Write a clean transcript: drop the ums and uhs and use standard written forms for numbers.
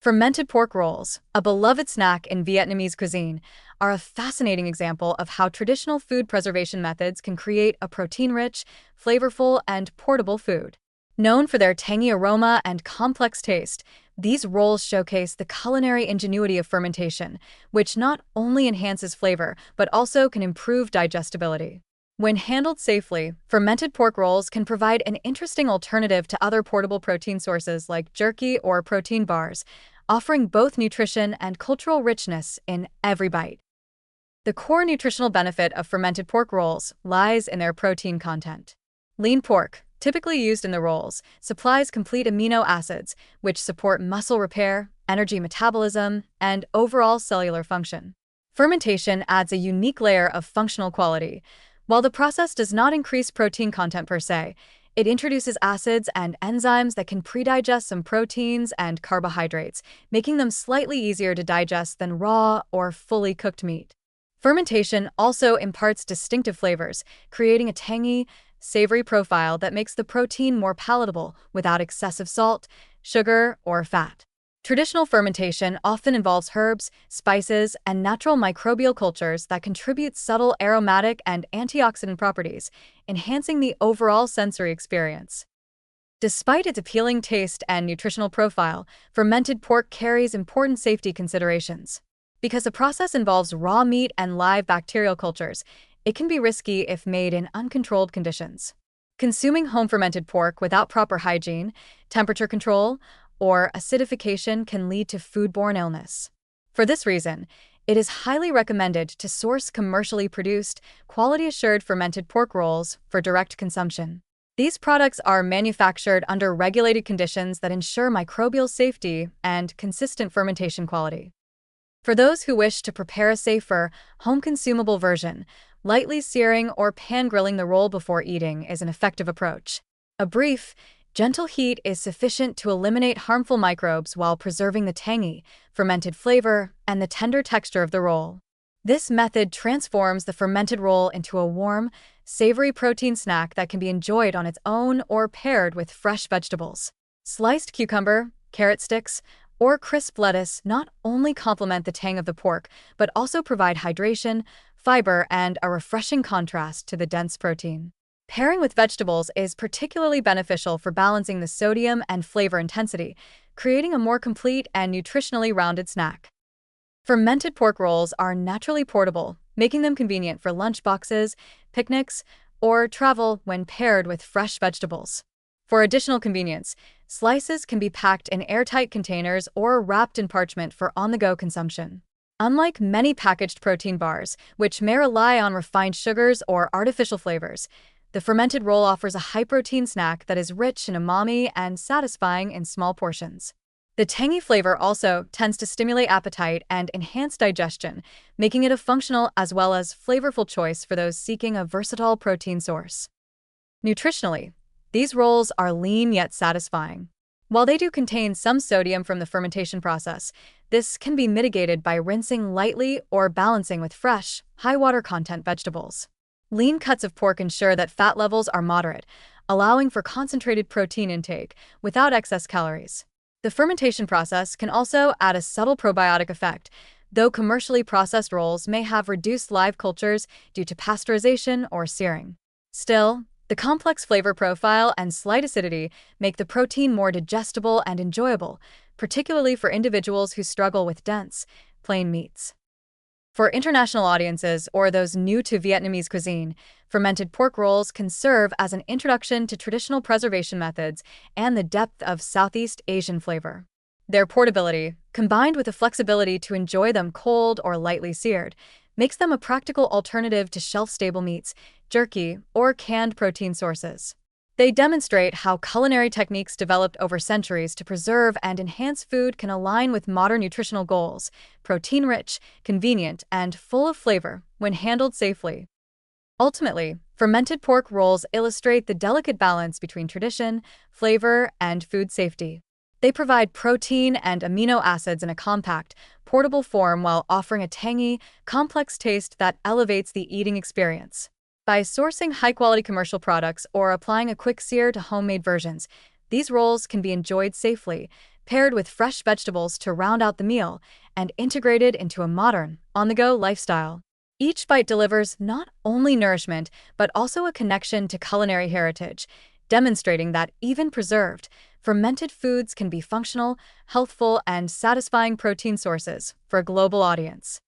Fermented pork rolls, a beloved snack in Vietnamese cuisine, are a fascinating example of how traditional food preservation methods can create a protein-rich, flavorful, and portable food. Known for their tangy aroma and complex taste, these rolls showcase the culinary ingenuity of fermentation, which not only enhances flavor but also can improve digestibility. When handled safely, fermented pork rolls can provide an interesting alternative to other portable protein sources like jerky or protein bars, offering both nutrition and cultural richness in every bite. The core nutritional benefit of fermented pork rolls lies in their protein content. Lean pork, typically used in the rolls, supplies complete amino acids, which support muscle repair, energy metabolism, and overall cellular function. Fermentation adds a unique layer of functional quality. While the process does not increase protein content per se, it introduces acids and enzymes that can predigest some proteins and carbohydrates, making them slightly easier to digest than raw or fully cooked meat. Fermentation also imparts distinctive flavors, creating a tangy, savory profile that makes the protein more palatable without excessive salt, sugar, or fat. Traditional fermentation often involves herbs, spices, and natural microbial cultures that contribute subtle aromatic and antioxidant properties, enhancing the overall sensory experience. Despite its appealing taste and nutritional profile, fermented pork carries important safety considerations. Because the process involves raw meat and live bacterial cultures, it can be risky if made in uncontrolled conditions. Consuming home-fermented pork without proper hygiene, temperature control, or acidification can lead to foodborne illness. For this reason, it is highly recommended to source commercially produced, quality-assured fermented pork rolls for direct consumption. These products are manufactured under regulated conditions that ensure microbial safety and consistent fermentation quality. For those who wish to prepare a safer, home-consumable version, lightly searing or pan-grilling the roll before eating is an effective approach. A brief, gentle heat is sufficient to eliminate harmful microbes while preserving the tangy, fermented flavor and the tender texture of the roll. This method transforms the fermented roll into a warm, savory protein snack that can be enjoyed on its own or paired with fresh vegetables. Sliced cucumber, carrot sticks, or crisp lettuce not only complement the tang of the pork, but also provide hydration, fiber, and a refreshing contrast to the dense protein. Pairing with vegetables is particularly beneficial for balancing the sodium and flavor intensity, creating a more complete and nutritionally rounded snack. Fermented pork rolls are naturally portable, making them convenient for lunch boxes, picnics, or travel when paired with fresh vegetables. For additional convenience, slices can be packed in airtight containers or wrapped in parchment for on-the-go consumption. Unlike many packaged protein bars, which may rely on refined sugars or artificial flavors, the fermented roll offers a high-protein snack that is rich in umami and satisfying in small portions. The tangy flavor also tends to stimulate appetite and enhance digestion, making it a functional as well as flavorful choice for those seeking a versatile protein source. Nutritionally, these rolls are lean yet satisfying. While they do contain some sodium from the fermentation process, this can be mitigated by rinsing lightly or balancing with fresh, high-water content vegetables. Lean cuts of pork ensure that fat levels are moderate, allowing for concentrated protein intake without excess calories. The fermentation process can also add a subtle probiotic effect, though commercially processed rolls may have reduced live cultures due to pasteurization or searing. Still, the complex flavor profile and slight acidity make the protein more digestible and enjoyable, particularly for individuals who struggle with dense, plain meats. For international audiences or those new to Vietnamese cuisine, fermented pork rolls can serve as an introduction to traditional preservation methods and the depth of Southeast Asian flavor. Their portability, combined with the flexibility to enjoy them cold or lightly seared, makes them a practical alternative to shelf-stable meats, jerky, or canned protein sources. They demonstrate how culinary techniques developed over centuries to preserve and enhance food can align with modern nutritional goals: protein-rich, convenient, and full of flavor when handled safely. Ultimately, fermented pork rolls illustrate the delicate balance between tradition, flavor, and food safety. They provide protein and amino acids in a compact, portable form while offering a tangy, complex taste that elevates the eating experience. By sourcing high-quality commercial products or applying a quick sear to homemade versions, these rolls can be enjoyed safely, paired with fresh vegetables to round out the meal and integrated into a modern, on-the-go lifestyle. Each bite delivers not only nourishment, but also a connection to culinary heritage, demonstrating that even preserved, fermented foods can be functional, healthful, and satisfying protein sources for a global audience.